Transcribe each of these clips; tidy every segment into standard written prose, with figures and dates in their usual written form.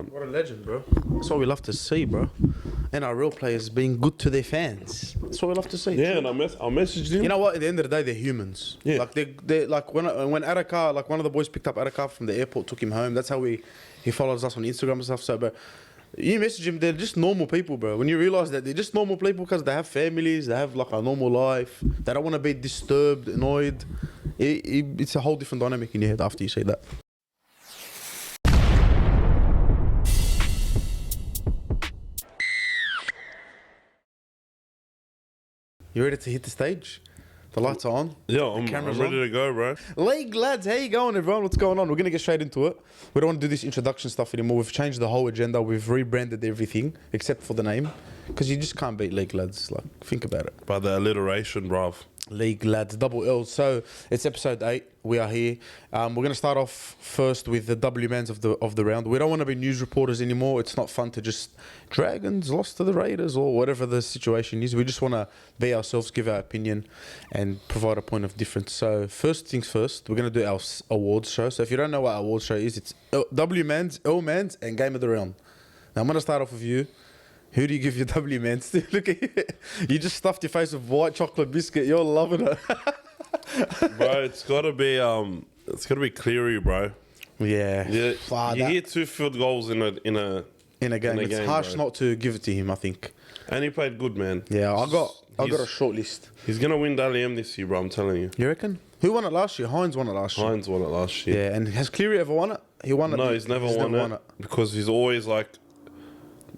What a legend, bro. That's what we love to see, bro. And our real players being good to their fans. That's what we love to see. Yeah, and I messaged him. You know what? At the end of the day, they're humans. Yeah. Like they like when Araka, like one of the boys picked up Araka from the airport, took him home. That's how he follows us on Instagram and stuff. So, but you message him, they're just normal people, bro. When you realize that they're just normal people because they have families, they have like a normal life, they don't want to be disturbed, annoyed. It's a whole different dynamic in your head after you say that. You ready to hit the stage? The lights are on. Yeah, I'm ready to go, bro. League lads, how you going, everyone? What's going on? We're going to get straight into it. We don't want to do this introduction stuff anymore. We've changed the whole agenda. We've rebranded everything except for the name. Because you just can't beat League lads. Like, think about it. By the alliteration, bruv. League lads, double L. So it's episode 8. We are here. We're going to start off first with the W-mans of the round. We don't want to be news reporters anymore. It's not fun to just Dragons lost to the Raiders or whatever the situation is. We just want to be ourselves, give our opinion, and provide a point of difference. So first things first, we're going to do our awards show. So if you don't know what our awards show is, it's W-mans, L-mans, and Game of the Round. Now I'm going to start off with you. Who do you give your W-mans to? Look at you. You just stuffed your face with white chocolate biscuit. You're loving it. Bro, it's gotta be Cleary, bro. Yeah. You hit 2 field goals in a game. It's harsh not to give it to him, I think. And he played good, man. Yeah, I got a short list. He's gonna win Dally M this year, bro. I'm telling you. You reckon? Who won it last year? Hines won it last year. Hines won it last year. Yeah, and has Cleary ever won it? He won it. No, he's never won it because he's always like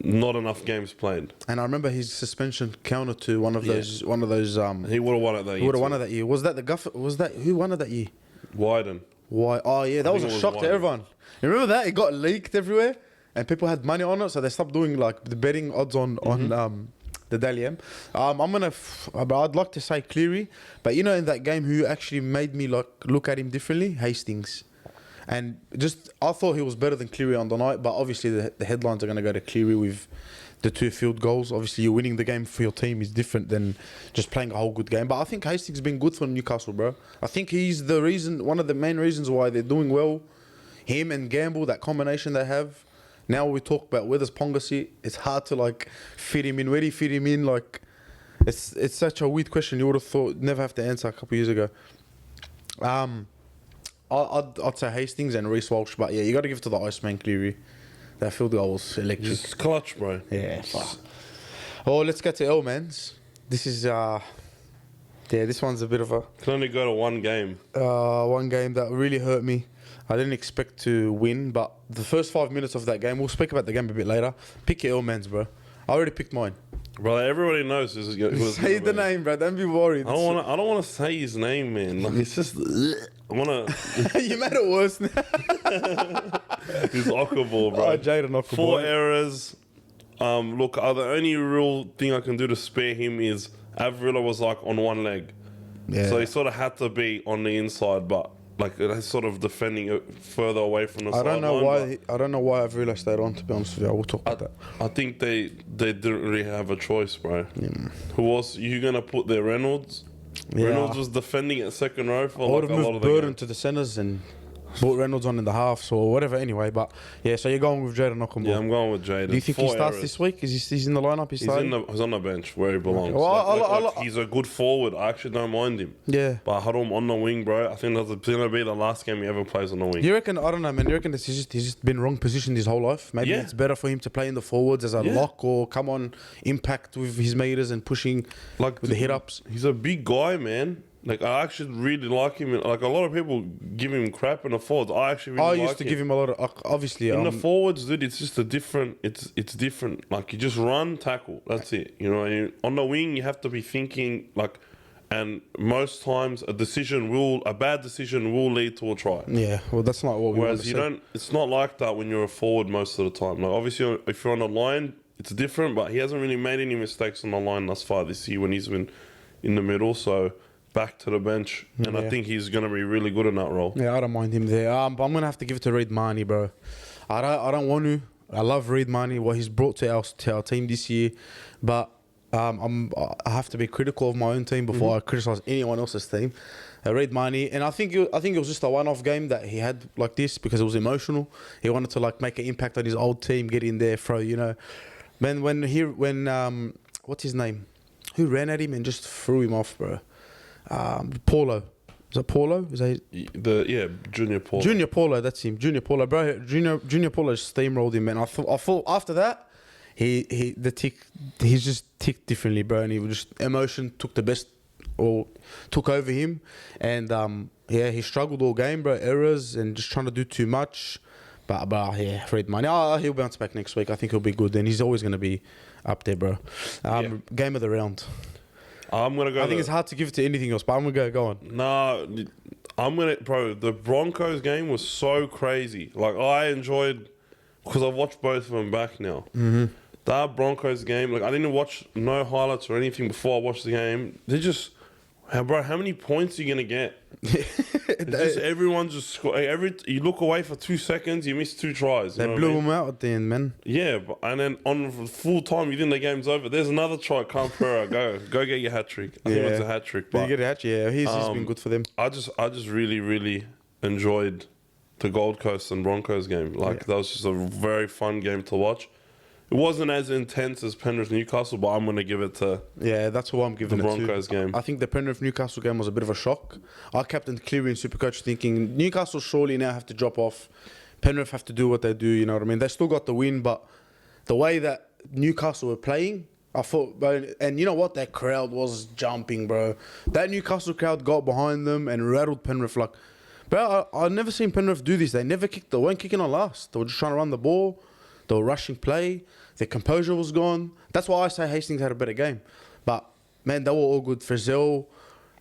not enough games played. And I remember his suspension counter to one of those. He would have won it that year. He would have won it that year. Was that the Guff? Was that who won it that year? Wighton. Why? Oh yeah, that was a shock to everyone. You remember that? It got leaked everywhere, and people had money on it, so they stopped doing like the betting odds on the Dally M. I'd like to say Cleary, but you know, in that game, who actually made me like look at him differently? Hastings. And I thought he was better than Cleary on the night, but obviously the headlines are going to go to Cleary with the 2 field goals. Obviously, you're winning the game for your team is different than just playing a whole good game. But I think Hastings has been good for Newcastle, bro. I think he's one of the main reasons why they're doing well. Him and Gamble, that combination they have. Now we talk about where does Ponga sit. It's hard to like fit him in. Where do you fit him in? Like, it's such a weird question. You would have thought never have to answer a couple of years ago. I'd say Hastings and Reece Walsh, but yeah, you got to give it to the Iceman Cleary. That field goal was electric. It's clutch, bro. Yeah. Oh, let's get to L-mans. This is this one's a bit of a. Can only go to one game. One game that really hurt me. I didn't expect to win, but the first 5 minutes of that game, we'll speak about the game a bit later. Pick your L-mans, bro. I already picked mine. Bro, everybody knows this is going to say the name, bro. Don't be worried. I don't want to say his name, man. Like, it's just I want to. You made it worse now. He's Ockaball, bro. Oh, Jaden Ockaball. 4 errors. Look, the only real thing I can do to spare him is Avrilla was like on one leg, so he sort of had to be on the inside, but like sort of defending it further away from the sideline. I don't know why I've really stayed on, to be honest with you. I will talk about that. I think they didn't really have a choice, bro. Yeah. Who else you gonna put there? Reynolds. Yeah. Reynolds was defending at second row for like a lot of the burden to the centres and brought Reynolds on in the halves or whatever. Anyway, but yeah, so you're going with Jaden Ockaball. Yeah, I'm going with Jaden. Do you think he starts this week? He's in the lineup? He's on the bench where he belongs. Okay. Well, he's a good forward. I actually don't mind him. Yeah. But I had him on the wing, bro. I think that's going to be the last game he ever plays on the wing. You reckon? I don't know, man. You reckon he's just been wrong positioned his whole life? Maybe it's better for him to play in the forwards as a lock or come on, impact with his meters and pushing with the hit-ups. He's a big guy, man. Like, I actually really like him. Like, a lot of people give him crap in the forwards. I actually really like him. I used to give him a lot of... Obviously... In the forwards, dude, it's just a different... It's different. Like, you just run, tackle. That's it. You know, and on the wing, you have to be thinking, like... And most times, a bad decision will lead to a try. Yeah, well, that's not what we want to see. Whereas it's not like that when you're a forward most of the time. Like, obviously, if you're on the line, it's different, but he hasn't really made any mistakes on the line thus far this year when he's been in the middle, so... Back to the bench, and I think he's going to be really good in that role. Yeah, I don't mind him there. But I'm going to have to give it to Reid Marnie, bro. I don't want to. I love Reid Marnie, what he's brought to our team this year. But I have to be critical of my own team before I criticize anyone else's team. Reid Marnie, and I think it was just a one-off game that he had like this because it was emotional. He wanted to like make an impact on his old team, get in there, throw. Man, when what's his name? Who ran at him and just threw him off, bro? Paulo. Is that Paulo? Is that Junior Paulo. Junior Paulo, that's him. Junior Paulo, bro. Junior Paulo steamrolled him, man. I thought after that, he's just ticked differently, bro. And he just emotion took the best or took over him, and he struggled all game, bro. Errors and just trying to do too much. But Reid Marnie, he'll bounce back next week. I think he'll be good. Then he's always going to be up there, bro. Game of the round. I'm gonna go. I think it's hard to give it to anything else, but I'm gonna go on. Nah, bro. The Broncos game was so crazy. Like I enjoyed because I've watched both of them back now. Mm-hmm. That Broncos game, like I didn't watch no highlights or anything before I watched the game. They just, bro, how many points are you gonna get? Everyone just you look away for 2 seconds, you miss 2 tries. They blew them out at the end, man. Yeah, and then on full time, you think the game's over. There's another try. Parra, go get your hat trick. I think it's a hat trick. Did you get a hat trick? Yeah, he's been good for them. I just really, really enjoyed the Gold Coast and Broncos game. That was just a very fun game to watch. It wasn't as intense as Penrith Newcastle, but I'm going to give it to that's who I'm giving the it to. Broncos game. I think the Penrith Newcastle game was a bit of a shock. I captained Cleary in Supercoach thinking Newcastle surely now have to drop off. Penrith have to do what they do, you know what I mean? They still got the win, but the way that Newcastle were playing, I thought, and you know what? That crowd was jumping, bro. That Newcastle crowd got behind them and rattled Penrith. Like, bro, I've never seen Penrith do this. They weren't kicking on last. They were just trying to run the ball. They were rushing play. Their composure was gone. That's why I say Hastings had a better game. But, man, they were all good. Frizzell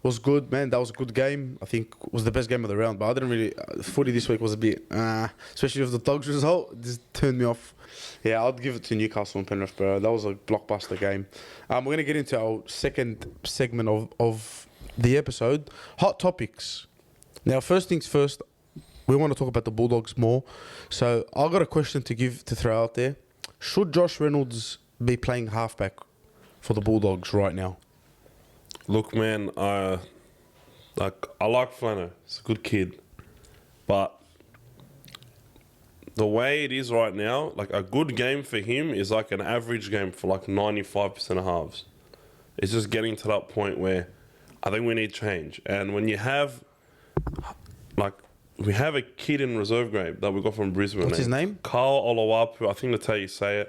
was good, man. That was a good game. I think it was the best game of the round. But I didn't really... footy this week was a bit... especially with the Dogs result. It just turned me off. Yeah, I'd give it to Newcastle and Penrith, bro. That was a blockbuster game. We're going to get into our second segment of the episode. Hot topics. Now, first things first, we want to talk about the Bulldogs more. So, I've got a question to throw out there. Should Josh Reynolds be playing halfback for the Bulldogs right now? Look, man, I like Flano. He's a good kid. But the way it is right now, like a good game for him is like an average game for like 95% of halves. It's just getting to that point where I think we need change. And when you have, like, we have a kid in reserve grade that we got from Brisbane. What's his name? Carl Olawapu. I think that's how you say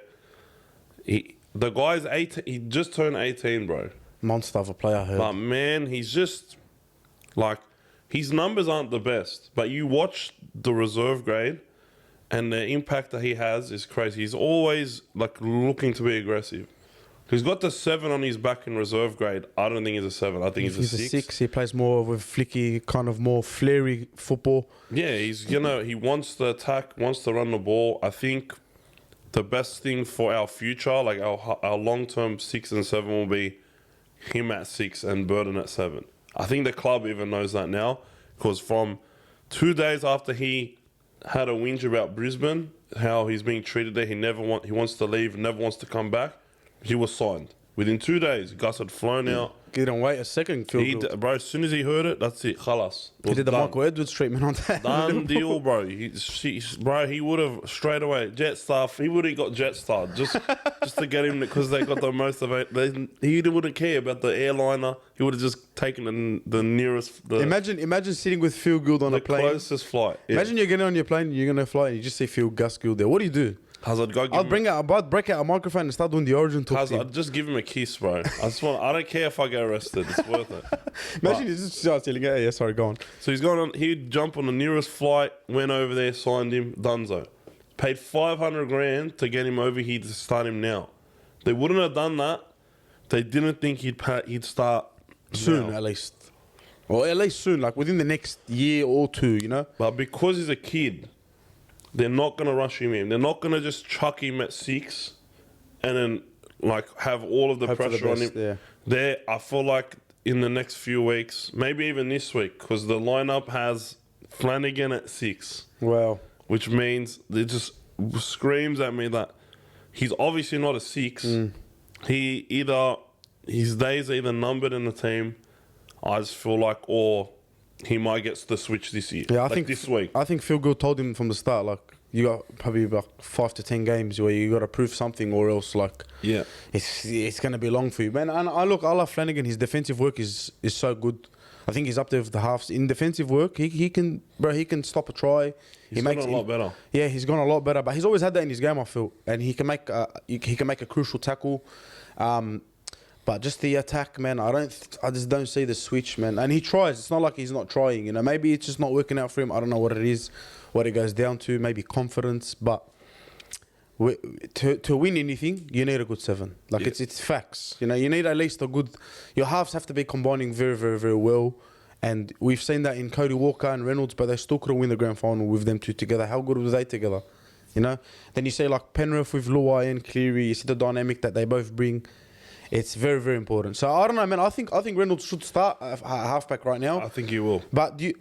it. The guy's 18. He just turned 18, bro. Monster of a player, I heard. But, man, he's just, like, his numbers aren't the best. But you watch the reserve grade and the impact that he has is crazy. He's always, like, looking to be aggressive. He's got the 7 on his back in reserve grade. I don't think he's a 7. I think he's a 6. He plays more with flicky, kind of more flary football. Yeah, he wants to attack, wants to run the ball. I think the best thing for our future, like our long-term 6 and 7 will be him at 6 and Burden at 7. I think the club even knows that now because from 2 days after he had a whinge about Brisbane, how he's being treated there, he wants to leave, never wants to come back. He was signed. Within 2 days, Gus had flown out. He didn't wait a second. Bro, as soon as he heard it, that's it. Khalas. He did the Michael Edwards treatment on that. Done deal, bro. He would have straight away Jetstar. He would have got Jetstar just to get him because they got the most of it. He wouldn't care about the airliner. He would have just taken the nearest. Imagine sitting with Phil Gould on a plane. The closest flight. Yeah. Imagine you're getting on your plane, you're gonna fly, and you just see Gus Gould there. What do you do? Hazard, I'd break out a microphone and start doing the origin talk. Hazard, I'd just give him a kiss, bro. I don't care if I get arrested. It's worth it. Imagine he just starts telling, yeah, sorry, go on. So he'd jump on the nearest flight, went over there, signed him, donezo. Paid $500,000 to get him over here to start him now. They wouldn't have done that. They didn't think he'd start soon, now. At least. Or at least soon, like within the next year or two, you know? But because he's a kid, they're not going to rush him in. They're not going to just chuck him at 6 and then like have all of the pressure on him. Yeah. I feel like in the next few weeks, maybe even this week, because the lineup has Flanagan at 6. Wow. Which means it just screams at me that he's obviously not a 6. He either his days are either numbered in the team. I just feel like, or he might get the switch this year. Yeah, I like think this week. I think Phil Good told him from the start, like, you got probably about 5 to 10 games where you got to prove something, or else, like, Yeah. it's going to be long for you, man. And I love Flanagan. His defensive work is so good. I think he's up there with the halves in defensive work. He can stop a try. He's gotten a lot better. Yeah, he's gone a lot better. But he's always had that in his game, I feel, and he can make a crucial tackle. But just the attack, man, I just don't see the switch, man. And he tries. It's not like he's not trying. You know, maybe it's just not working out for him. I don't know what it is, what it goes down to. Maybe confidence, but. To win anything, you need a good 7. Like, it's facts. You know, you need at least a good. Your halves have to be combining very, very, very well, and we've seen that in Cody Walker and Reynolds, but they still couldn't win the grand final with them two together. How good were they together? You know. Then you see like Penrith with Luai and Cleary. You see the dynamic that they both bring. It's very, very important. So I don't know, man. I think Reynolds should start at halfback right now. I think he will. But do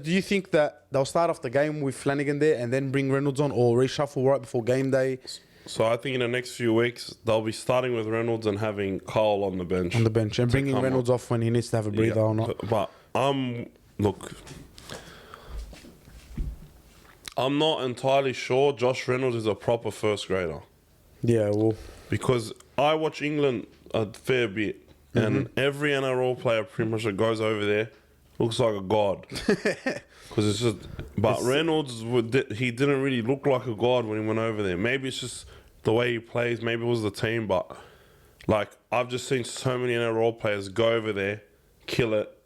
you think that they'll start off the game with Flanagan there and then bring Reynolds on, or reshuffle right before game day? So I think in the next few weeks they'll be starting with Reynolds and having Carl on the bench. And bringing Reynolds off when he needs to have a breather or not. But look, I'm not entirely sure Josh Reynolds is a proper first grader. Yeah, well, because I watch England a fair bit, and every NRL player pretty much that goes over there looks like a god. Because it's just, but Reynolds he didn't really look like a god when he went over there. Maybe it's just the way he plays. Maybe it was the team, but like I've just seen so many NRL players go over there, kill it.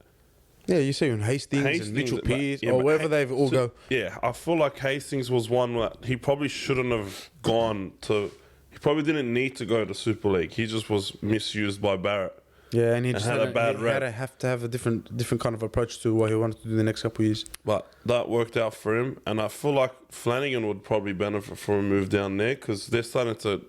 Yeah, you see in Hastings and Mitchell Pearce, or wherever they've all go. Yeah, I feel like Hastings was one that he probably shouldn't have gone to. He probably didn't need to go to Super League. He just was misused by Barrett. Yeah, and he just had a bad rep. Had to have a different kind of approach to what he wanted to do the next couple of years. But that worked out for him, and I feel like Flanagan would probably benefit from a move down there because they're starting to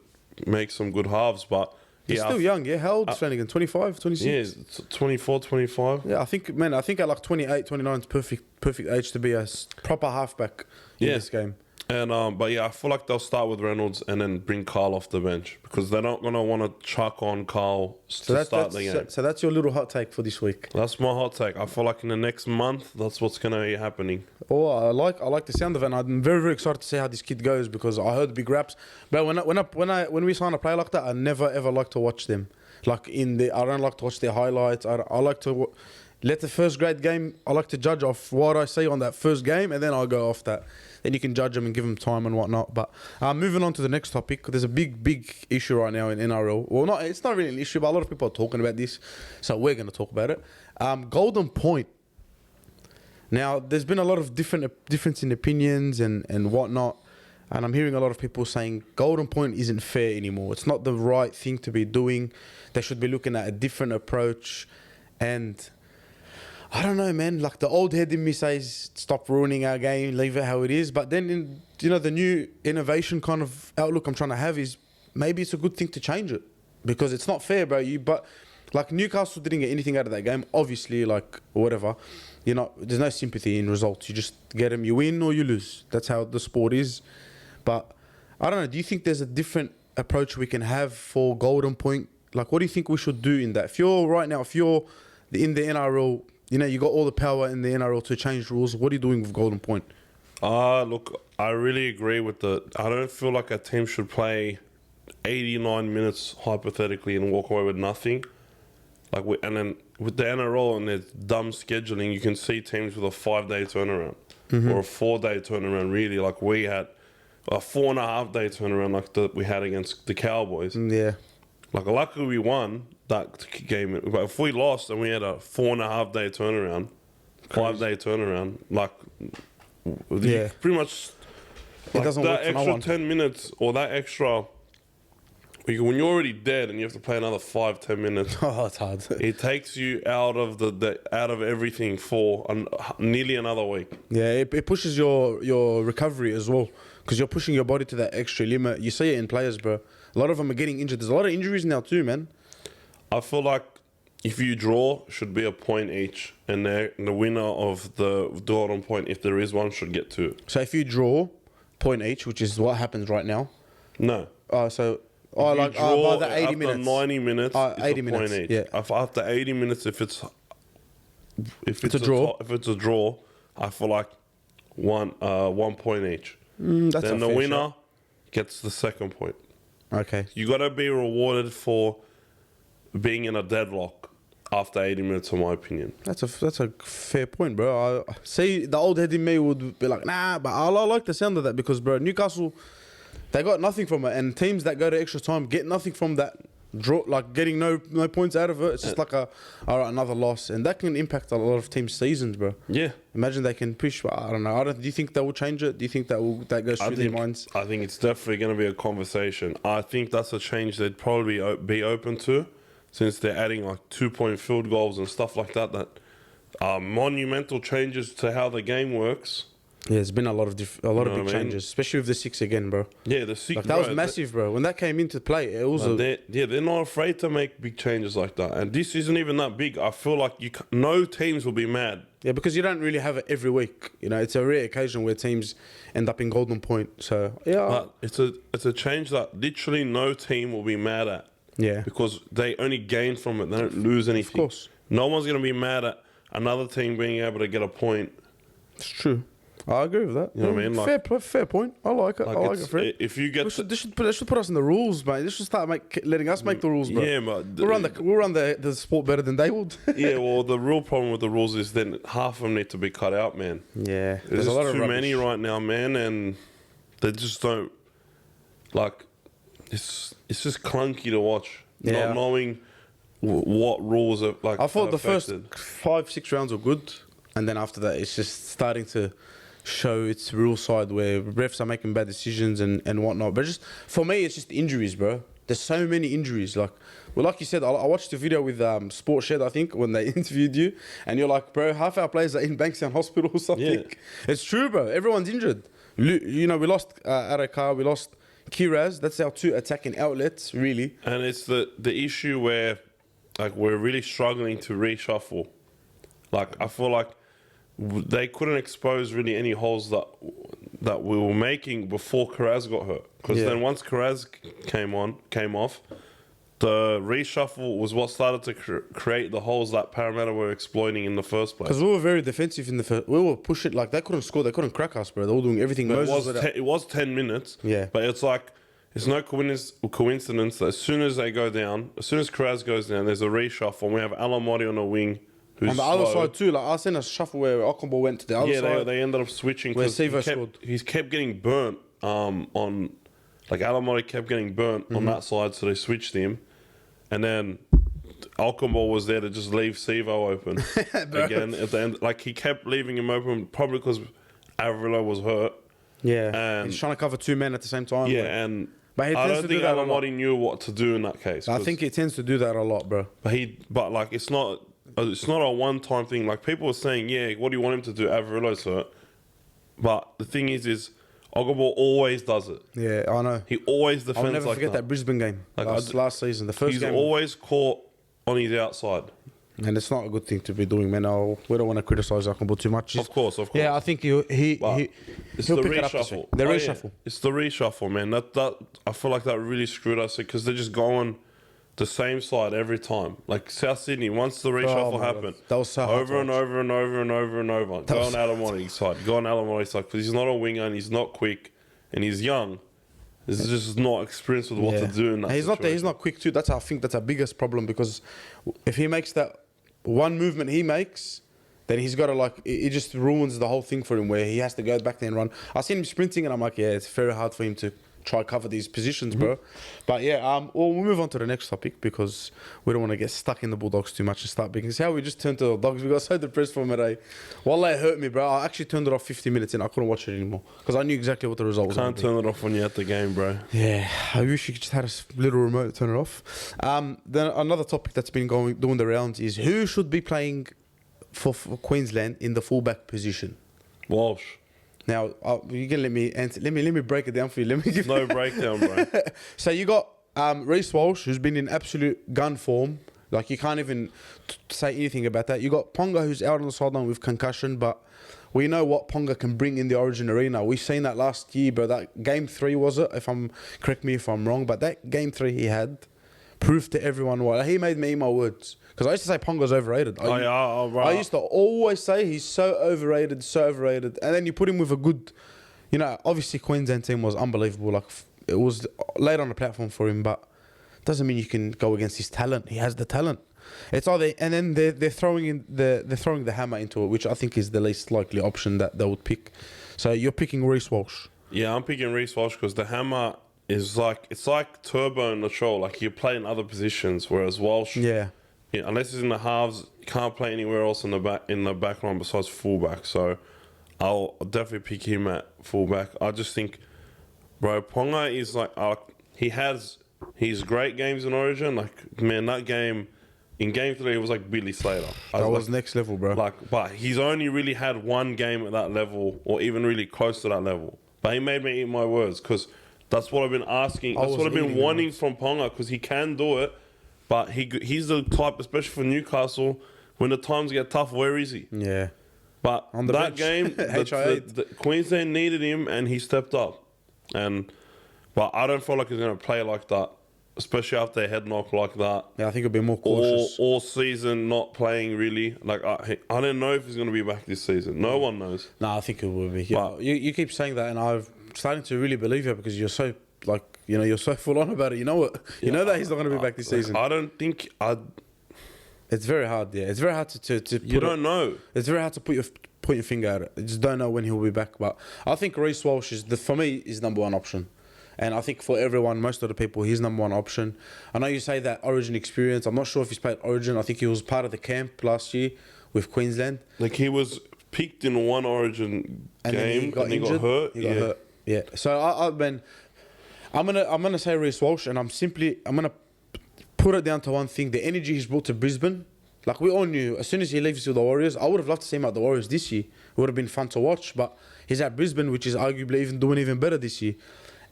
make some good halves. But he's still young, yeah. How old is Flanagan? 25, 26? Yeah, 24, 25. Yeah, I think at like 28, 29 is perfect age to be a proper halfback in this game. And but yeah, I feel like they'll start with Reynolds and then bring Carl off the bench because they're not gonna want to chuck on Carl to start the game. So that's your little hot take for this week. That's my hot take. I feel like in the next month, that's what's gonna be happening. Oh, I like the sound of it. And I'm very, very excited to see how this kid goes because I heard big raps. But when we sign a player like that, I never ever like to watch them. Like I don't like to watch their highlights. I like to let the first grade game. I like to judge off what I see on that first game, and then I'll go off that. Then you can judge them and give them time and whatnot. But moving on to the next topic, there's a big issue right now in NRL. Well, it's not really an issue, but a lot of people are talking about this, so we're going to talk about it. Golden Point. Now, there's been a lot of difference in opinions and whatnot, and I'm hearing a lot of people saying Golden Point isn't fair anymore. It's not the right thing to be doing. They should be looking at a different approach, and I don't know, man. Like the old head in me says, stop ruining our game, leave it how it is. But then, the new innovation kind of outlook I'm trying to have is maybe it's a good thing to change it because it's not fair, bro. But like Newcastle didn't get anything out of that game, obviously, like whatever. There's no sympathy in results. You just get them, you win or you lose. That's how the sport is. But I don't know. Do you think there's a different approach we can have for Golden Point? Like, what do you think we should do in that? If you're in the NRL. You got all the power in the NRL to change rules. What are you doing with Golden Point? Look, I really agree with I don't feel like a team should play 89 minutes hypothetically and walk away with nothing. And then with the NRL and their dumb scheduling, you can see teams with a 5-day turnaround or a 4-day turnaround. Really, like we had a 4.5-day turnaround, like we had against the Cowboys. Yeah. Like luckily we won that game, but if we lost and we had a 4.5-day turnaround, 5-day turnaround, pretty much it doesn't that work extra 10 minutes or that extra. When you're already dead and you have to play another 5-10 minutes, it's hard. It takes you out of out of everything for nearly another week. Yeah, it pushes your recovery as well because you're pushing your body to that extra limit. You see it in players, bro. A lot of them are getting injured. There's a lot of injuries now too, man. I feel like if you draw, should be a point each, and the winner of the Golden Point, if there is one, should get 2. So if you draw, point each, which is what happens right now. No. So Oh, If you like draw by the 80 after minutes. 90 minutes, it's 80 a minutes, point each. yeah. After 80 minutes, if it's a draw. if it's a draw, I feel like 1 point each. That's Then a the fair winner shot. gets the second point. Okay. You got to be rewarded for being in a deadlock after 80 minutes, in my opinion. That's a fair point, bro. I see the old head in me would be like, nah, but I like the sound of that because, bro, Newcastle, they got nothing from it, and teams that go to extra time get nothing from that draw, like getting no points out of it. It's just like all right, another loss, and that can impact a lot of teams' seasons, bro. Yeah. Imagine they can push. But I don't know. Do you think that will change it? Do you think that goes through their minds? I think it's definitely going to be a conversation. I think that's a change they'd probably be open to, since they're adding like 2-point field goals and stuff like that. That are monumental changes to how the game works. Yeah, there's been a lot of big changes, especially with the 6 again, bro. Yeah, the 6. Like, that was massive, bro. When that came into play, it was they're not afraid to make big changes like that. And this isn't even that big. I feel like no teams will be mad. Yeah, because you don't really have it every week. You know, it's a rare occasion where teams end up in golden point. So yeah, but it's a change that literally no team will be mad at. Yeah, because they only gain from it. They don't lose anything. Of course, no one's going to be mad at another team being able to get a point. It's true. I agree with that. You know what I mean? Like, fair point. I like it. I like it, Fred. If you get, they should put us in the rules, mate. They should start letting us make the rules, bro. Yeah, but we'll run the sport better than they would. Yeah, well, the real problem with the rules is then half of them need to be cut out, man. Yeah, there's a lot of too many right now, man, and they just don't like. It's just clunky to watch. Yeah. Not knowing what rules are like. I thought the affected. first 5-6 rounds were good, and then after that, it's just starting to show its real side where refs are making bad decisions and whatnot. But just for me, it's just injuries, bro. There's so many injuries. Like you said, I watched the video with Sports Shed, I think, when they interviewed you, and you're like, bro, half our players are in Bankstown Hospital or something. Yeah. It's true, bro. Everyone's injured. You know, we lost Arakar, we lost Kiraz. That's our 2 attacking outlets, really. And it's the issue where, like, we're really struggling to reshuffle. Like, I feel like they couldn't expose really any holes that we were making before Kiraz got hurt. Because then once Kiraz came off, the reshuffle was what started to create the holes that Parramatta were exploiting in the first place. Because we were very defensive in the first. We were pushing, like, they couldn't score, they couldn't crack us, bro. They were doing everything. It was 10 minutes. Yeah. But it's like, it's no coincidence that as soon as they go down, as soon as Kiraz goes down, there's a reshuffle, and we have Alamoti on the wing. On the other side too, like I seen a shuffle where Ocampo went to the other side. Yeah, they ended up switching. Where Sivo scored. He's kept getting burnt on, like Alamoti kept getting burnt on that side, so they switched him. And then Ocampo was there to just leave Sivo open again at the end. Like, he kept leaving him open, probably because Avrilo was hurt. Yeah, and he's trying to cover 2 men at the same time. Yeah, but I don't think Alamoti knew what to do in that case. I think he tends to do that a lot, bro. But like, it's not a one-time thing. Like, people were saying, yeah, what do you want him to do? Avrilo's hurt. But the thing is Ogabo always does it. Yeah, I know. He always defends like that. I'll never forget that Brisbane game last season. The first game. He's always caught on his outside. And it's not a good thing to be doing, man. We don't want to criticise Ocampo too much. Of course. Yeah, I think he'll pick it up. The reshuffle. It's the reshuffle, man. That I feel like that really screwed us because they're just going the same side every time. Like South Sydney, once the reshuffle happened, that was so over and over and over and over and over. Go on Alamotti's side. Go on Alamotti's side because he's not a winger and he's not quick and he's young. He's just not experienced with what to do in that situation. He's not quick too. I think that's our biggest problem because if he makes that one movement he makes, then he's got to it just ruins the whole thing for him where he has to go back there and run. I seen him sprinting and I'm like, yeah, it's very hard for him to try cover these positions, bro. But yeah, we'll move on to the next topic because we don't want to get stuck in the Bulldogs too much and start because how we just turned to the Dogs. We got so depressed from it, eh? Wallah, it hurt me, bro. I actually turned it off 50 minutes in. I couldn't watch it anymore because I knew exactly what the result was. Can't turn it off when you're at the game, bro. Yeah, I wish you just had a little remote to turn it off. Then another topic that's been doing the rounds is who should be playing for Queensland in the fullback position. Walsh. Now, you can let me answer. Let me break it down for you. Let me give no breakdown, bro. So you got Reece Walsh, who's been in absolute gun form. Like, you can't even say anything about that. You got Ponga, who's out on the sideline with concussion, but we know what Ponga can bring in the Origin arena. We've seen that last year, bro. That game 3 was it? Correct me if I'm wrong, but that game 3 he had proved to everyone why. He made me eat my words. Because I used to say Ponga's overrated. Right. I used to always say he's so overrated. And then you put him with a good, obviously Queensland team was unbelievable. Like it was laid on the platform for him, but doesn't mean you can go against his talent. He has the talent. It's either, and then they're throwing the hammer into it, which I think is the least likely option that they would pick. So you're picking Reece Walsh. Yeah, I'm picking Reece Walsh because the hammer is it's like Turbo in the show. Like you play in other positions, whereas Walsh, unless he's in the halves, you can't play anywhere else in the back line besides fullback. So I'll definitely pick him at fullback. I just think, bro, Ponga is like he has his great games in Origin. Like man, that game. In game 3, it was like Billy Slater. That was next level, bro. But he's only really had one game at that level, or even really close to that level. But he made me eat my words because that's what I've been asking. That's what I've been wanting from Ponga because he can do it. But he's the type, especially for Newcastle, when the times get tough, where is he? Yeah. But on that game, the Queensland needed him, and he stepped up. But I don't feel like he's going to play like that. Especially after a head knock like that. Yeah, I think it'll be more cautious. All season not playing really. Like I don't know if he's going to be back this season. No one knows. No, I think it will be. Yeah. You keep saying that, and I'm starting to really believe it because you're so you're so full on about it. You know what? You know that he's not going to be back this season. I don't think It's very hard. Yeah, it's very hard to. You don't know. It's very hard to point your finger at it. I just don't know when he'll be back. But I think Reece Walsh for me is number one option. And I think for everyone, most of the people, he's number one option. I know you say that Origin experience. I'm not sure if he's played Origin. I think he was part of the camp last year with Queensland. Like he was picked in one Origin game and he got hurt. He got hurt. Yeah. So I'm gonna say Reece Walsh, and I'm gonna put it down to one thing: the energy he's brought to Brisbane. Like we all knew, as soon as he leaves with the Warriors, I would have loved to see him at the Warriors this year. It would have been fun to watch. But he's at Brisbane, which is arguably doing even better this year.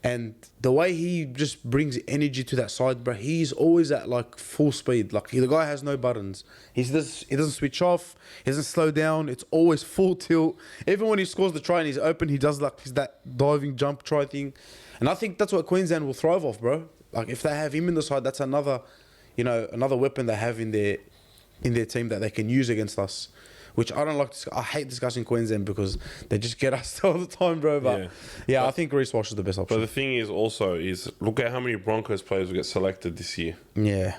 And the way he just brings energy to that side, bro, he's always at like full speed. Like the guy has no buttons. He doesn't switch off. He doesn't slow down. It's always full tilt. Even when he scores the try and he's open, he does like that diving jump try thing. And I think that's what Queensland will thrive off, bro. Like if they have him in the side, that's another weapon they have in their team that they can use against us. Which I don't like. I hate discussing Queensland because they just get us all the time, bro. But yeah, I think Reece Walsh is the best option. But the thing is also look at how many Broncos players will get selected this year. Yeah.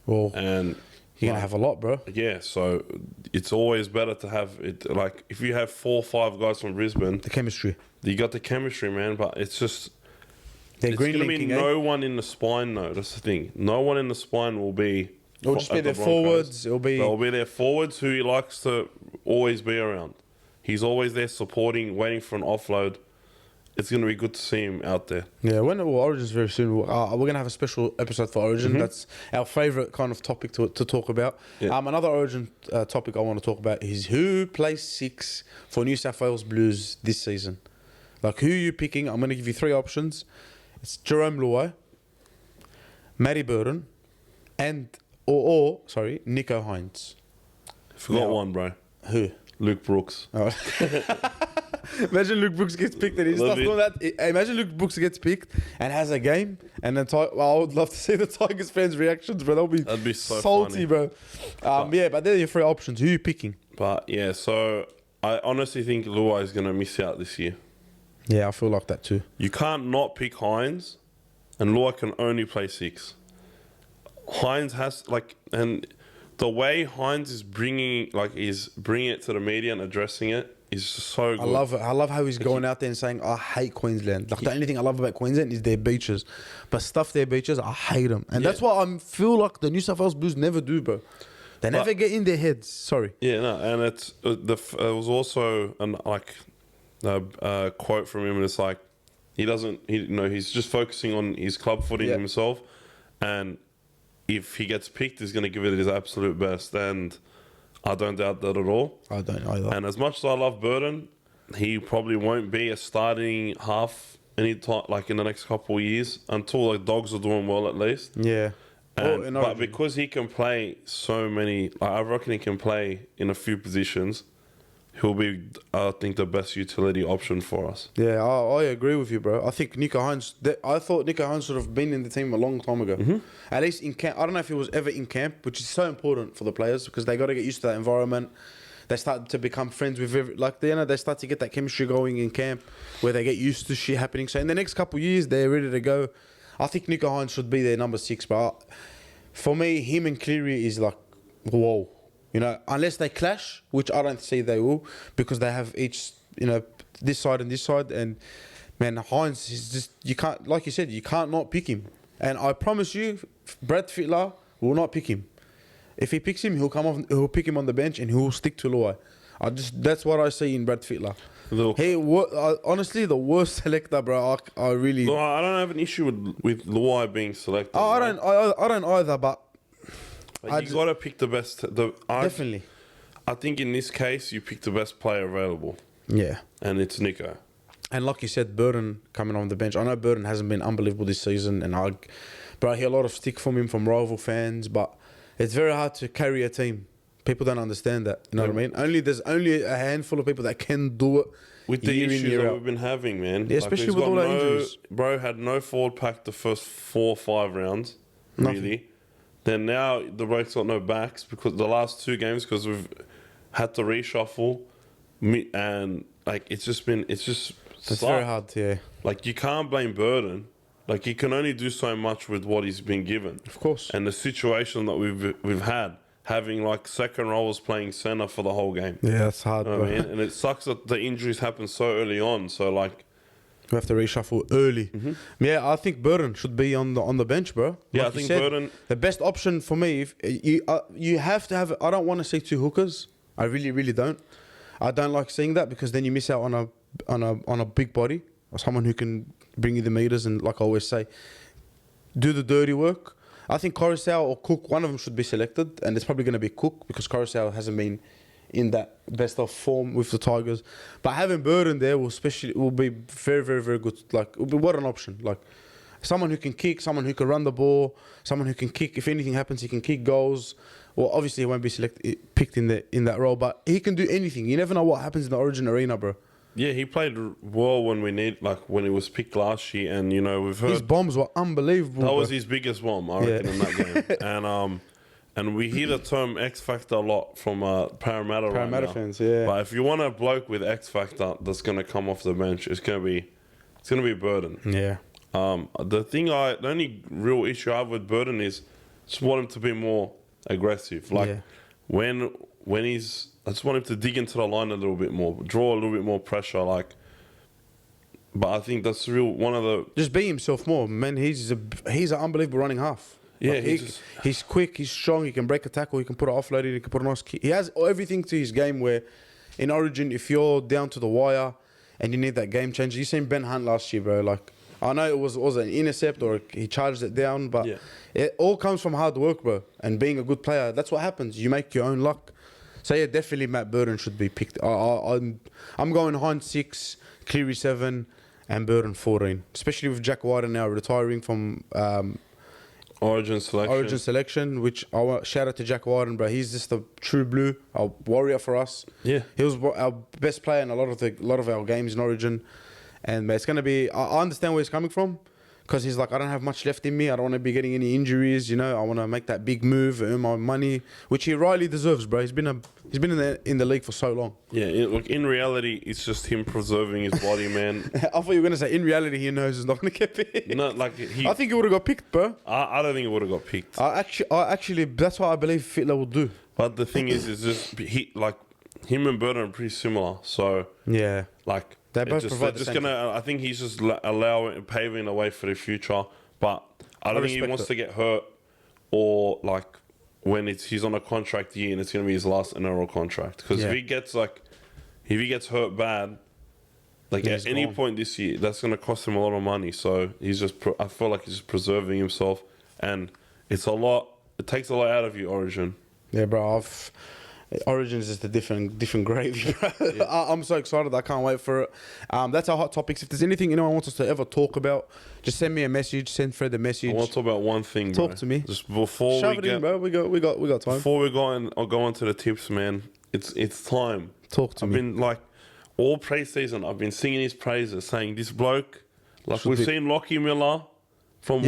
Well, and you're gonna have a lot, bro. Yeah, so it's always better to have it. Like if you have 4 or 5 guys from Brisbane, the chemistry. You got the chemistry, man. But it's just it's going to be no one in the spine, though. That's the thing. No one in the spine will be. It'll just be their forwards. They'll be their forwards who he likes to always be around. He's always there supporting, waiting for an offload. It's going to be good to see him out there. Yeah, Origin's very soon. We're going to have a special episode for Origin. Mm-hmm. That's our favourite kind of topic to talk about. Yeah. Another Origin topic I want to talk about is who plays 6 for New South Wales Blues this season. Like, who are you picking? I'm going to give you 3 options. It's Jerome Luai, Matty Burton, and... Sorry, Nico Hines. Forgot one, bro. Who? Luke Brooks. Oh. Imagine Luke Brooks gets picked and he starts doing that. Imagine Luke Brooks gets picked and has a game, and then I would love to see the Tigers fans' reactions, bro. That'd be so salty, funny. Bro. But they're your 3 options. Who are you picking? But yeah, so I honestly think Luai is going to miss out this year. Yeah, I feel like that too. You can't not pick Hines, and Luai can only play 6. Hines has and the way Hines is bringing it to the media and addressing it is so good. I love it. I love how he's going out there and saying, "I hate Queensland." Like the only thing I love about Queensland is their beaches, but their beaches, I hate them, and that's what I feel like the New South Wales Blues never do, bro. They never get in their heads. Sorry. Yeah, no, and it's it was also a quote from him, and it's like he's just focusing on his club footy himself, and if he gets picked, he's going to give it his absolute best, and I don't doubt that at all. I don't either. And as much as I love Burton, he probably won't be a starting half any time, like in the next couple of years, until Dogs are doing well at least. Yeah. But because he can play so many, I reckon he can play in a few positions. he'll be, I think, the best utility option for us. Yeah, I agree with you, bro. I think Nico Hines. I thought Nico Hines should have been in the team a long time ago. At least in camp. I don't know if he was ever in camp, which is so important for the players because they got to get used to that environment. They start to become friends with they start to get that chemistry going in camp where they get used to shit happening. So in the next couple of years, they're ready to go. I think Nico Hines should be their number 6, but for me, him and Cleary is like, whoa. You know, unless they clash, which I don't see they will, because they have each, you know, this side and this side. And man, Hines is just, you can't, like you said, you can't not pick him. And I promise you, Brad Fittler will not pick him. If he picks him, he'll pick him on the bench and he'll stick to Luai. That's what I see in Brad Fittler. Honestly, the worst selector, bro. I really. Look, I don't have an issue with Luai being selected. I don't either, but you got to pick the best. Definitely. I think in this case, you pick the best player available. Yeah. And it's Nico. And like you said, Burton coming on the bench. I know Burton hasn't been unbelievable this season, and I hear a lot of stick from him from rival fans, but it's very hard to carry a team. People don't understand that. You know what I mean? There's only a handful of people that can do it. With the issues that we've been having, man. Yeah, especially with all the injuries. Bro had no forward pack the first 4 or 5 rounds, really. Then now the bloke's got no backs because the last 2 games because we've had to reshuffle, and like it's just very hard, yeah. Like you can't blame Burton. Like he can only do so much with what he's been given. Of course. And the situation that we've had, having like second rollers playing centre for the whole game. Yeah, that's hard, you know what I mean? And it sucks that the injuries happen so early on. So like, we have to reshuffle early. Yeah, I think Burton should be on the bench, bro. Yeah, I think Burton. The best option for me, if you have to have. I don't want to see 2 hookers. I really, really don't. I don't like seeing that because then you miss out on a big body or someone who can bring you the meters and, like I always say, do the dirty work. I think Coruscant or Cook, one of them should be selected, and it's probably going to be Cook because Coruscant hasn't been in that best of form with the Tigers. But having Burton there will be very, very, very good. Like, what an option! Like, someone who can kick, someone who can run the ball, someone who can kick. If anything happens, he can kick goals. Well, obviously he won't be picked in that role, but he can do anything. You never know what happens in the Origin arena, bro. Yeah, he played well when he was picked last year, and you know we've heard his bombs were unbelievable. That was his biggest bomb, I reckon, in that game. And we hear the term X Factor a lot from Parramatta right now. fans, yeah. But if you want a bloke with X Factor that's gonna come off the bench, it's gonna be Burton. Yeah. The only real issue I have with Burton is just want him to be more aggressive. Like when I just want him to dig into the line a little bit more, draw a little bit more pressure. Like, but I think that's one of the. Just be himself more, man. He's an unbelievable running half. Yeah, like he's quick, he's strong, he can break a tackle, he can put it offloaded, he can put a nice kick. He has everything to his game where in Origin, if you're down to the wire and you need that game changer, you seen Ben Hunt last year, bro. Like, I know it was an intercept or he charged it down, but it all comes from hard work, bro. And being a good player, that's what happens. You make your own luck. So yeah, definitely Matt Burton should be picked. I'm going Hines 6, Cleary 7, and Burton 14. Especially with Jack Wighton now retiring from Origin selection, which I want shout out to Jack Wighton, bro. He's just a true blue, a warrior for us. Yeah, he was our best player in a lot of our games in Origin, and it's gonna be. I understand where he's coming from, because he's like, I don't have much left in me. I don't want to be getting any injuries. You know, I want to make that big move, earn my money, which he rightly deserves, bro. He's been in the league for so long. Yeah, in reality, it's just him preserving his body, man. I thought you were gonna say in reality he knows he's not gonna get picked. No, I think he would have got picked, bro. I don't think he would have got picked. I actually, that's what I believe Fittler will do. But the thing is just him and Burton are pretty similar. So yeah, like. They both provide the same thing. I think he's just paving the way for the future. But I don't think he wants to get hurt, or like when he's on a contract year and it's going to be his last NRL contract. Because if he gets hurt bad, like at any point this year, that's going to cost him a lot of money. So I feel like he's just preserving himself, and it's a lot. It takes a lot out of you, Origin. Yeah, bro. Origins is the different gravy. Yeah. I'm so excited. I can't wait for it. That's our hot topics. If there's anything anyone wants us to ever talk about, just send me a message. Send Fred a message. I want to talk about one thing, bro. Talk to me. Just before Shove it in, bro. We got time. Before we go on to the tips, man. it's time. Talk to me. I've been like all pre-season. I've been singing his praises, saying this bloke. Like we've seen Lockie Miller from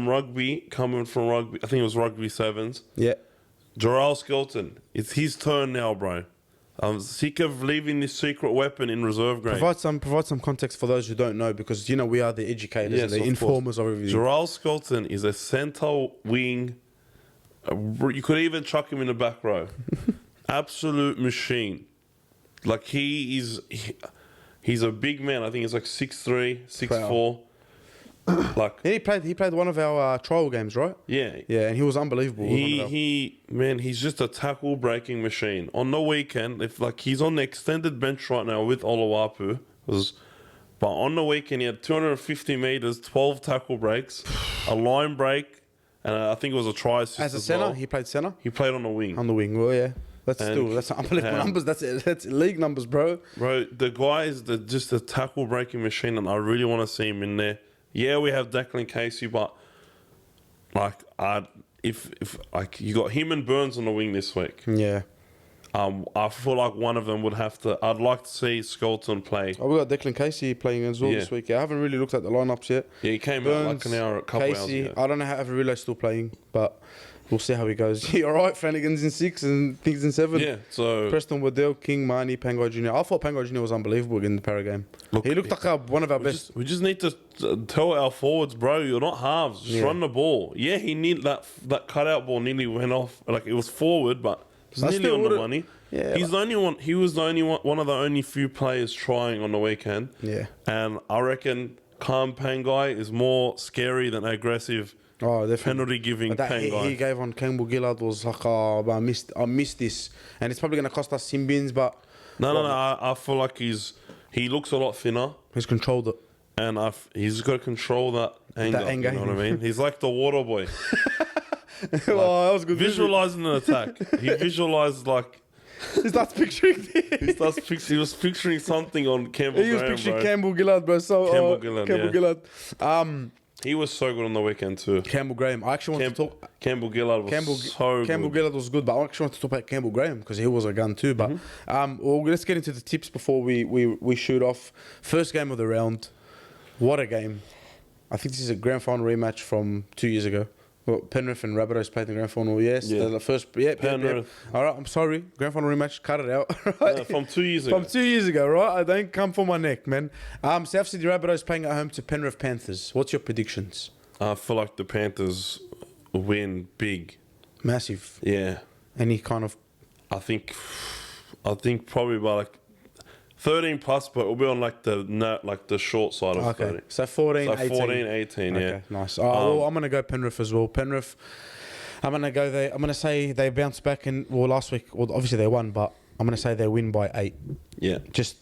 rugby coming from rugby. I think it was rugby sevens. Yeah. Jarrell Skelton. It's his turn now, bro. I'm sick of leaving this secret weapon in reserve grade. Provide some context for those who don't know, because you know we are the educators and the informers of everything. Jarrell Skelton is a centre wing. You could even chuck him in the back row. Absolute machine. Like he's a big man. I think he's like 6'3", 6'4". Like he played one of our trial games, right? Yeah, and he was unbelievable. He's just a tackle breaking machine. On the weekend, if like he's on the extended bench right now with Oluwapu, but on the weekend he had 250 meters, 12 tackle breaks, a line break, and I think it was a try assist as a centre. Well. He played centre. He played on the wing. On the wing, well, yeah. That's unbelievable numbers. That's league numbers, bro. Bro, the guy is just a tackle breaking machine, and I really want to see him in there. Yeah, we have Declan Casey, but like, if like you got him and Burns on the wing this week. Yeah. I feel like one of them would have to. I'd like to see Skelton play. Oh, we got Declan Casey playing as well this week. Yeah, I haven't really looked at the lineups yet. Yeah, he came out like a couple hours ago. I don't know how Averillo's still playing, but we'll see how he goes. All right, Flanagan's in 6 and things in 7. Yeah, so Preston Waddell, King, Marnie, Pangai Jr. I thought Pangai Jr. was unbelievable in the Parra game. He looked like one of our best. We just need to tell our forwards, bro, you're not halves. Just run the ball. Yeah, he need that cutout ball nearly went off. Like it was forward, but it's nearly on the money. Yeah, he's the only one. He was the only one of the only few players trying on the weekend. Yeah, and I reckon calm Pangai is more scary than aggressive. Oh, definitely. Penalty giving Pangai. He gave on Campbell Gillard was like, oh, I missed this, and it's probably going to cost us sin bins. But no. I feel like he looks a lot thinner. He's controlled it, and he's got to control that anger. You know what I mean? He's like the water boy. Like, oh, that was good. Visualizing an attack. He visualized like. He starts picturing this. He was picturing something on Campbell. He was picturing Campbell Gillard, bro. So Campbell Gillard. He was so good on the weekend too. Campbell Graham. I actually want to talk. Campbell Gillard was so good. Campbell Gillard was good, but I actually want to talk about Campbell Graham because he was a gun too. But well, let's get into the tips before we shoot off. First game of the round. What a game! I think this is a grand final rematch from 2 years ago. Well, Penrith and Rabbitohs played in the grand final. Yes, the first. Penrith. All right, I'm sorry. Grand final rematch. Cut it out. Right? Yeah, from 2 years ago. From 2 years ago, right? I don't come for my neck, man. South Sydney Rabbitohs playing at home to Penrith Panthers. What's your predictions? I feel like the Panthers win big. Massive. Yeah. Any kind of... I think probably by like 13 plus, but it'll be on like the short side of 30. So 14, 18. 14, 18, yeah. Okay, nice. Well, I'm going to go Penrith as well. Penrith, I'm going to go there. I'm going to say they bounced back last week. Well, obviously they won, but I'm going to say they win by 8. Yeah. Just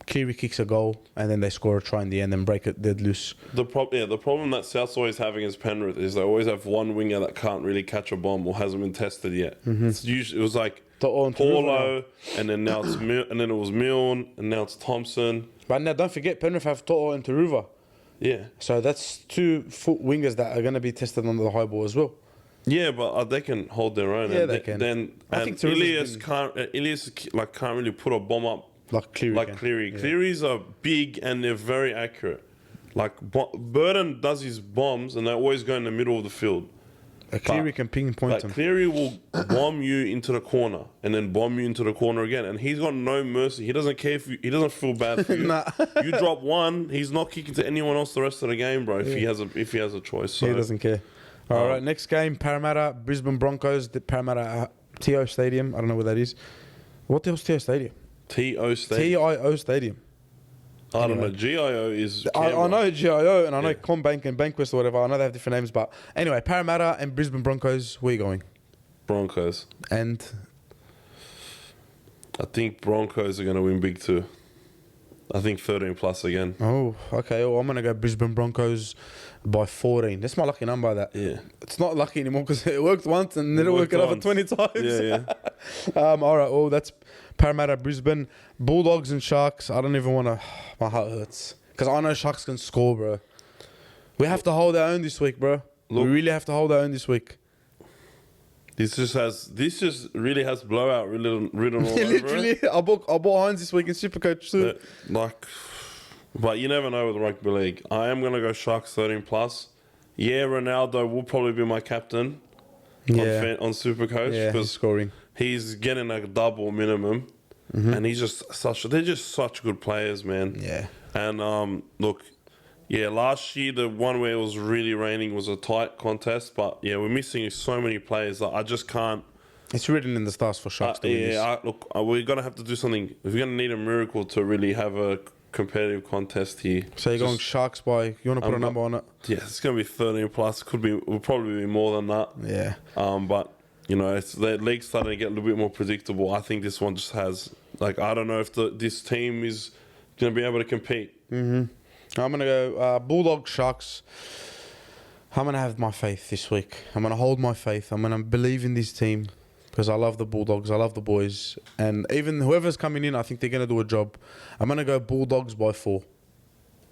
Cleary kicks a goal and then they score a try in the end and break it dead loose. The problem that South's always having is Penrith is they always have one winger that can't really catch a bomb or hasn't been tested yet. Mm-hmm. It was like Paulo, and then now it's and then it was Milne, and now it's Thompson. But now don't forget, Penrith have To'o and Taruva. Yeah. So that's 2 foot wingers that are going to be tested under the high ball as well. Yeah, but they can hold their own. Yeah, they can. Then I think Ilias can't really put a bomb up like Cleary. Cleary. Yeah. Cleary's are big and they're very accurate. Like Burden does his bombs and they always go in the middle of the field. Cleary can pinpoint him. Cleary will bomb you into the corner and then bomb you into the corner again, and he's got no mercy. He doesn't care he doesn't feel bad for you. Nah. You drop one, he's not kicking to anyone else the rest of the game, bro. If he has a choice, so. He doesn't care. All right, next game, Parramatta, Brisbane Broncos, the Parramatta TO Stadium. I don't know where that is. What the hell's TO Stadium? TO Stadium. TIO Stadium. I don't know. GIO is... I know GIO and I know Combank and Bankwest or whatever. I know they have different names. But anyway, Parramatta and Brisbane Broncos, where are you going? Broncos. And? I think Broncos are going to win big too. I think 13 plus again. Oh, okay. Well, I'm going to go Brisbane Broncos by 14. That's my lucky number. That. Yeah. It's not lucky anymore because it worked once and then it worked another 20 times. Yeah. All right. Well, that's Parramatta, Brisbane. Bulldogs and Sharks. I don't even want to... My heart hurts. Because I know Sharks can score, bro. We have to hold our own this week, bro. Look, we really have to hold our own this week. This just really has blowout written all over Literally, it. I bought Hines this week in Supercoach too. But you never know with the rugby league. I am going to go Sharks 13 plus. Yeah, Ronaldo will probably be my captain on Supercoach. Yeah, he's scoring. He's getting a double minimum. And they're just such good players, man. Yeah. And look, yeah, last year the one where it was really raining was a tight contest, but yeah, we're missing so many players that I just can't. It's written in the stars for Sharks to win this. We're gonna have to do something. We're gonna need a miracle to really have a competitive contest here. So you're going Sharks by? You want to put a number on it? Yeah, it's gonna be 13 plus. Will probably be more than that. Yeah. But you know, it's the league's starting to get a little bit more predictable. I think this one just has I don't know if this team is gonna be able to compete. I'm going to go Bulldogs, Sharks. I'm going to have my faith this week. I'm going to hold my faith. I'm going to believe in this team because I love the Bulldogs. I love the boys. And even whoever's coming in, I think they're going to do a job. I'm going to go Bulldogs by 4.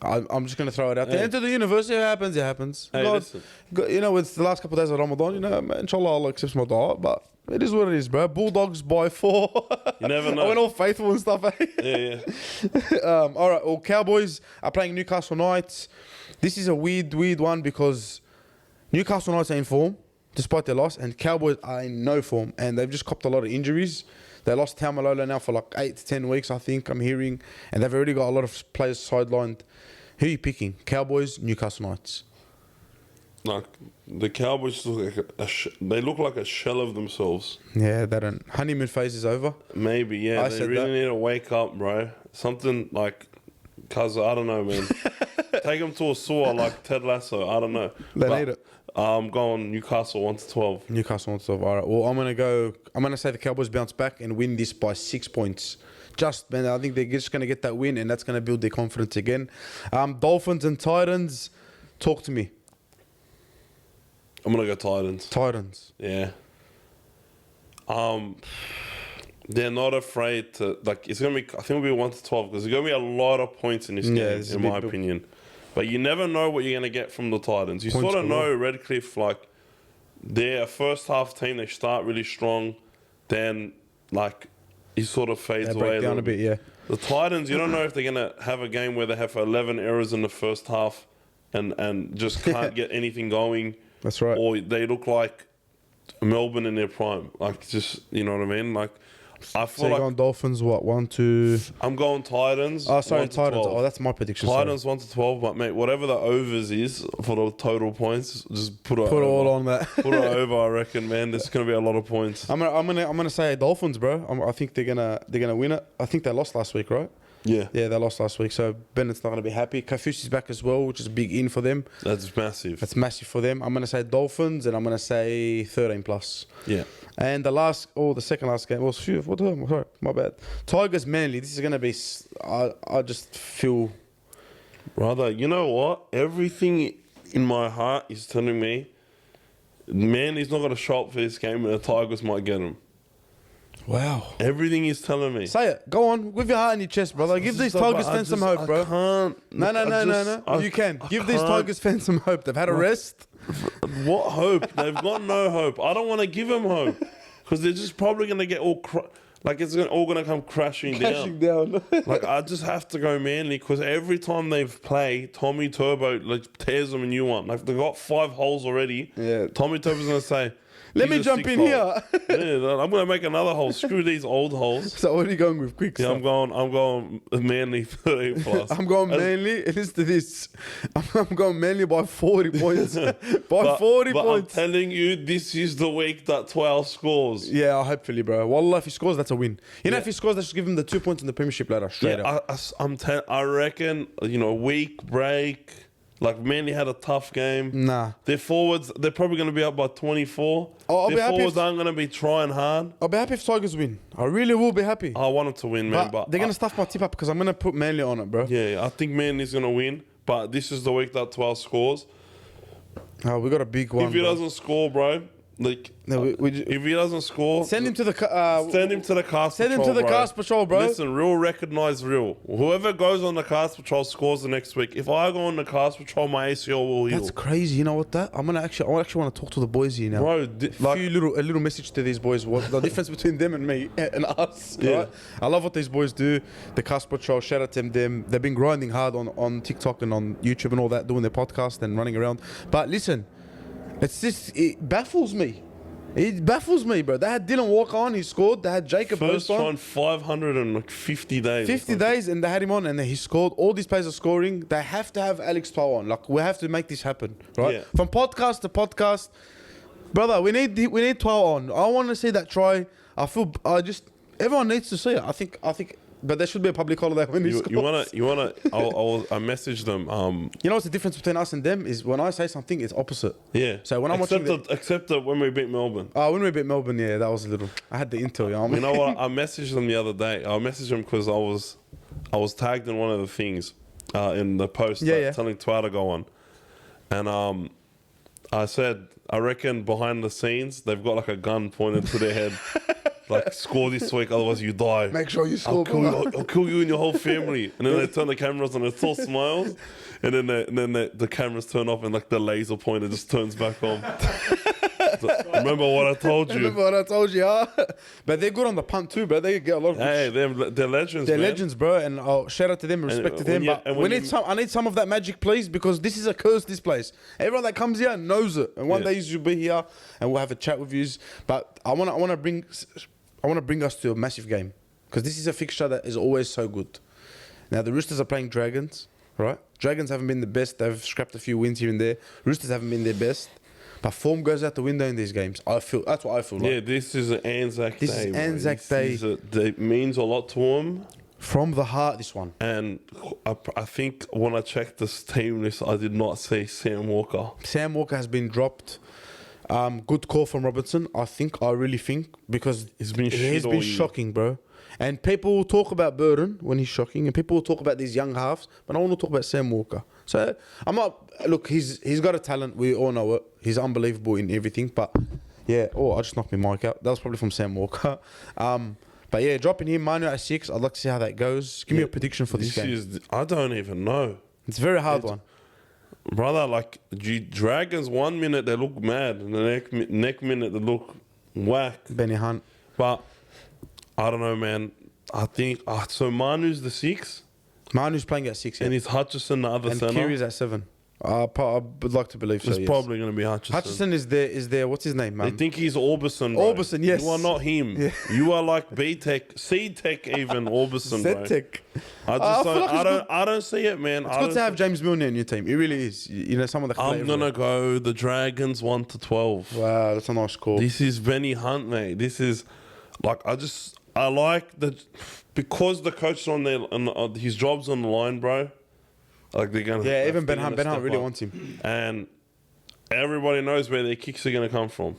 I'm just going to throw it out there. Enter the universe. If it happens, it happens. Hey, God, you know, it's the last couple of days of Ramadan. You know, inshallah, Allah accepts my dua. But it is what it is, bro. Bulldogs by 4. You never know. I went all faithful and stuff, eh? Yeah. All right, well, Cowboys are playing Newcastle Knights. This is a weird one because Newcastle Knights are in form, despite their loss, and Cowboys are in no form, and they've just copped a lot of injuries. They lost Taumalola now for like 8 to 10 weeks, I think, I'm hearing, and they've already got a lot of players sidelined. Who are you picking? Cowboys, Newcastle Knights? Like the Cowboys look like they look like a shell of themselves. Yeah, they don't. Honeymoon phase is over. Maybe, yeah. They really need to wake up, bro. Something like, cause I don't know, man. Take them to a sewer like Ted Lasso. I don't know. They need it. I'm going Newcastle 1-12. Newcastle 1-12. All right. Well, I'm gonna say the Cowboys bounce back and win this by 6 points. Man, I think they're just gonna get that win, and that's gonna build their confidence again. Dolphins and Titans. Talk to me. I'm gonna go Titans. Titans. Yeah. They're not afraid to It's gonna be. I think it'll be 1-12 because there's gonna be a lot of points in this game, in my opinion. But you never know what you're gonna get from the Titans. You sort of know Redcliffe, they're a first half team. They start really strong, then he sort of fades away. Break down a bit, yeah. The Titans, you don't know if they're gonna have a game where they have 11 errors in the first half, and just can't get anything going. That's right. Or they look like Melbourne in their prime. You know what I mean? I feel so you're going Dolphins, what, 1-2? I'm going Titans. Oh, sorry, Titans. Oh, that's my prediction. Titans 1-12, but mate, whatever the overs is for the total points, just put it all on that. Put it over, I reckon, man. There's gonna be a lot of points. I'm gonna say Dolphins, bro. I think they're gonna win it. I think they lost last week, right? Yeah. Yeah, they lost last week, so Bennett's not going to be happy. Kafusi's back as well, which is a big in for them. That's massive. That's massive for them. I'm going to say Dolphins, and I'm going to say 13 plus. Yeah. And the second last game was, sorry, my bad. Tigers Manly. This is going to be, I just feel... Brother, you know what? Everything in my heart is telling me Manly's not going to show up for this game, and the Tigers might get him. Wow. Everything is telling me. Say it. Go on. With your heart in your chest, brother. Give these Tigers fans some hope, bro. I can't. No. You can. Give these Tigers fans some hope. They've had a rest. What hope? They've got no hope. I don't want to give them hope. Because they're just probably going to get all... it's all going to come crashing down. I just have to go Manly because every time they've played, Tommy Turbo tears them a new one. They've got 5 holes already. Yeah. Tommy Turbo's going to say... Let me jump in here. Yeah, I'm going to make another hole. Screw these old holes. So what are you going with? Quick Yeah, stuff. I'm going Manly 30 plus. I'm going Manly. Listen to this. I'm going Manly by 40 points. By 40 but points. I'm telling you, this is the week that 12 scores. Yeah, hopefully, bro. Wallah, if he scores, that's a win. If he scores, let's just give him the 2 points in the premiership ladder. Straight up. I reckon, week break. Manly had a tough game. Nah. Their forwards, they're probably going to be up by 24. Their forwards aren't going to be trying hard. I'll be happy if Tigers win. I really will be happy. I want them to win, man. But they're going to stuff my tip up because I'm going to put Manly on it, bro. Yeah, I think Manly's going to win. But this is the week that 12 scores. Oh, we got a big one. If he doesn't score, bro, like, No, if he doesn't score, send him to the send him to the cast send patrol, him to the bro. cast patrol, bro. Listen, real recognize real. Whoever goes on the cast patrol scores the next week. If I go on the cast patrol, my ACL will heal. That's crazy. You know what? I actually want to talk to the boys here now. Bro, A little message to these boys. What the difference between them and me and us? Yeah. Right? I love what these boys do. The cast patrol. Shout out to them. They've been grinding hard on TikTok and on YouTube and all that, doing their podcast and running around. But listen, it baffles me. It baffles me, bro. They had Dylan Walker on, he scored. They had Jacob first on. on 550 days. 50 days, and they had him on, and he scored. All these players are scoring. They have to have Alex Toa on. Like, we have to make this happen, right? Yeah. From podcast to podcast, brother, we need Toa on. I want to see that try. Everyone needs to see it. I think. But there should be a public holiday when he scores. You wanna? I messaged them. You know what's the difference between us and them is when I say something, it's opposite. Yeah. So when I'm except that when we beat Melbourne. When we beat Melbourne, yeah, that was a little. I had the intel. You know what I mean? You know what? I messaged them the other day. I messaged them because I was tagged in one of the things in the post telling Twa to go on, and I said I reckon behind the scenes they've got like a gun pointed to their head. Like, score this week, otherwise you die. Make sure you score. I'll kill you and your whole family. And then they turn the cameras on, it's all smiles. And then the cameras turn off and like the laser pointer just turns back on. Remember what I told you. But they're good on the punt too, bro. They get a lot of good they're legends, They're man. legends, bro. And I'll shout out to them and respect to them. But I need some of that magic, please, because this is a curse, this place. Everyone that comes here knows it. And one day you'll be here and we'll have a chat with you. But I want to bring us to a massive game, because this is a fixture that is always so good. Now, the Roosters are playing Dragons, right? Dragons haven't been the best. They've scrapped a few wins here and there. Roosters haven't been their best. But form goes out the window in these games. That's what I feel like. Yeah, this is an Anzac Day. This is Anzac Day. It means a lot to them. From the heart, this one. And I think when I checked this team list, I did not see Sam Walker. Sam Walker has been dropped. Good call from Robertson, I really think, because he's been shocking, bro. And people will talk about Burden when he's shocking, and people will talk about these young halves, but I want to talk about Sam Walker. So I'm not. Look, he's got a talent. We all know it. He's unbelievable in everything. But yeah, I just knocked my mic out. That was probably from Sam Walker. But yeah, dropping him, Manu at 6. I'd like to see how that goes. Give me a prediction for this game. I don't even know. It's a very hard one. Brother, like, Dragons 1 minute they look mad, and the next minute they look whack. Benny Hunt. But I don't know, man. I think so. Manu's the 6. Manu's playing at 6, and it's Hutchison the other and centre. Kiri's at 7. I would like to believe so. It's probably going to be Hutchison. Hutchison is there. What's his name, man? They think he's Orbison, bro. Orbison, yes. You are not him. Yeah. You are like B-Tech, C-Tech, even Orbison, bro. Z-Tech. I don't see it, man. It's good to have James Milner in your team. It really is. You know, someone that. I'm gonna go the Dragons 1-12. Wow, that's a nice call. This is Benny Hunt, mate. This is like I like because the coach is on there and his job's on the line, bro. Like they're gonna. Yeah, even Ben Hunt really wants him, and everybody knows where their kicks are gonna come from,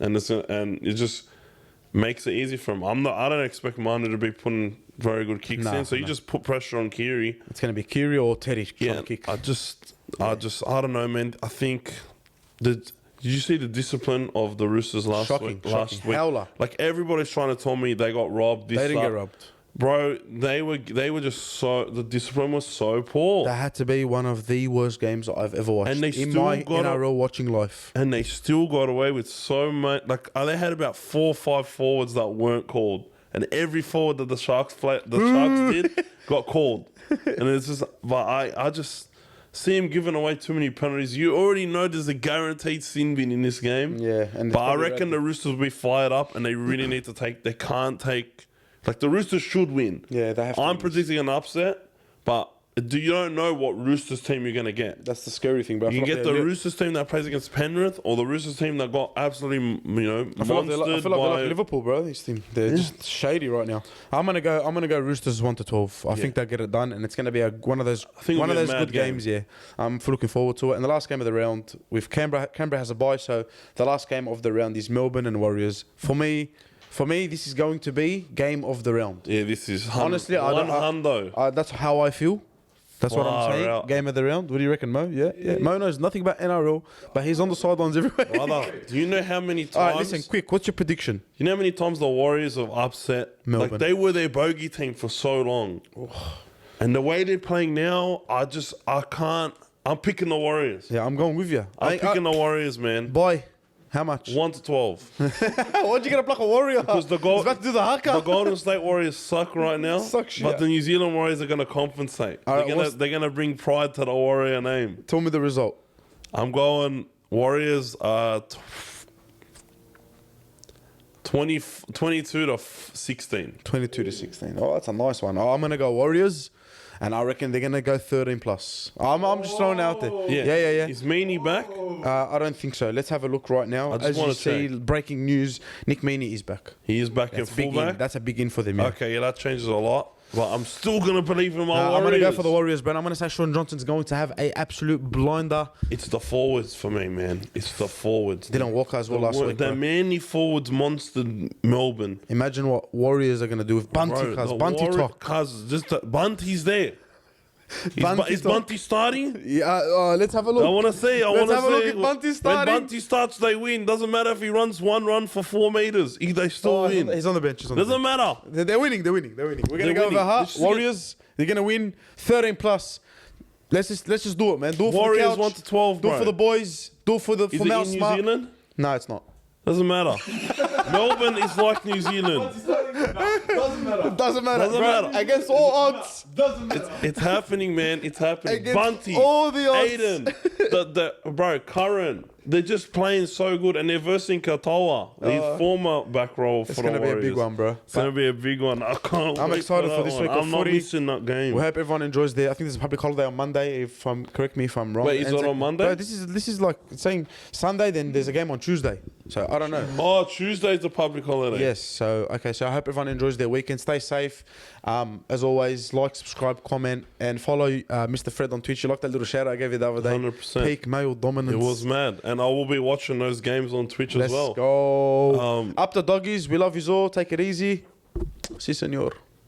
and it just makes it easy for him. I don't expect Manu to be putting very good kicks in, so you just put pressure on Kiri. It's gonna be Kiri or Teddy trying to kick. I don't know, man. I think did you see the discipline of the Roosters last week? Howler. Like everybody's trying to tell me they got robbed. They didn't get robbed. Bro, they were just so, the discipline was so poor. That had to be one of the worst games I've ever watched and they in my NRL watching life. And they still got away with so much. Like they had about 4 or 5 forwards that weren't called, and every forward that the Sharks did got called. And it's just, but I just see him giving away too many penalties. You already know there's a guaranteed sin bin in this game. Yeah, but I reckon the Roosters will be fired up, and they really need to take. They can't take. Like, the Roosters should win. Yeah, they have to. I'm predicting an upset, but you don't know what Roosters team you're going to get. That's the scary thing, bro. You can get the Roosters team that plays against Penrith, or the Roosters team that got absolutely, monstered. I feel like they're like Liverpool, bro. This team, they're just shady right now. I'm gonna go Roosters 1-12. I think they'll get it done, and it's gonna be one of those good games. Yeah, I'm looking forward to it. And the last game of the round with Canberra has a bye, so the last game of the round is Melbourne and Warriors. For me, this is going to be game of the round. Yeah, this is honestly, hundo. That's how I feel. That's what I'm Far saying. out. Game of the round. What do you reckon, Mo? Yeah. Mo knows nothing about NRL, but he's on the sidelines everywhere. Brother, do you know how many times? All right, listen, quick. What's your prediction? You know how many times the Warriors have upset? Melbourne. Like they were their bogey team for so long, and the way they're playing now, I can't. I'm picking the Warriors. Yeah, I'm going with you. I'm picking the Warriors, man. Boy, how much? 1-12. Why'd you get to pluck a Warrior? Because He's about to do the haka. The Golden State Warriors suck right now. Suck shit. But the New Zealand Warriors are going to compensate. All right, They're gonna bring pride to the Warrior name. Tell me the result. I'm going Warriors 22 to 16. 22 to 16. Oh, that's a nice one. Oh, I'm going to go Warriors, and I reckon they're going to go 13 plus. I'm just throwing it out there. Yeah. Is Meaney back? I don't think so. Let's have a look right now. I just As you wanna see, check. breaking news, Nick Meaney is back. He is back That's in big in. fullback. That's a big in for them, yeah. Okay, yeah, that changes a lot. But I'm still going to believe in my Warriors. I'm going to go for the Warriors, but I'm going to say Sean Johnson's going to have an absolute blinder. It's the forwards for me, man. It's the forwards. Dylan Walker as well last week, The bro. Manly forwards monstered Melbourne. Imagine what Warriors are going to do with Bunty, cuz. Bunty talk. Bunty's there. Bunty Is talk. Bunty starting? Yeah, let's have a look. I want to see. Let's have a look at Bunty starting. When Bunty starts, they win. Doesn't matter if he runs one run for 4 meters. They still win. He's on the bench. Doesn't matter. They're winning. We're going to They're go with winning. a heart. Warriors, they're going to win 13 plus. Let's just do it, man. Do it for Warriors the couch. 1-12, Do bro. it for the boys. Do it for Is it Mount in New Smart. Zealand? No, it's not. Doesn't matter. Melbourne is like New Zealand. Doesn't matter. Doesn't bro. matter. Against all odds. It's happening, man. It's happening. Against Bunty, all the odds. Aiden, bro, Curran. They're just playing so good, and they're versing Katoa, his former back row for the Warriors. It's going to be a big one, bro. It's going to be a big one. I'm excited for this week of I'm not footy. missing that game. We hope everyone enjoys I think there's a public holiday on Monday. Correct me if I'm wrong. Wait, is it on Monday? Bro, this is like saying Sunday, then there's a game on Tuesday. So I don't know. Oh, Tuesday's a public holiday. Yes. So okay. So I hope everyone enjoys their weekend. Stay safe. As always, like, subscribe, comment, and follow Mr. Fred on Twitch. You like that little shout out I gave you the other day? 100%. Peak male dominance. It was mad, and I will be watching those games on Twitch Let's as well. go. Up the doggies. We love you all. Take it easy. Si, senor.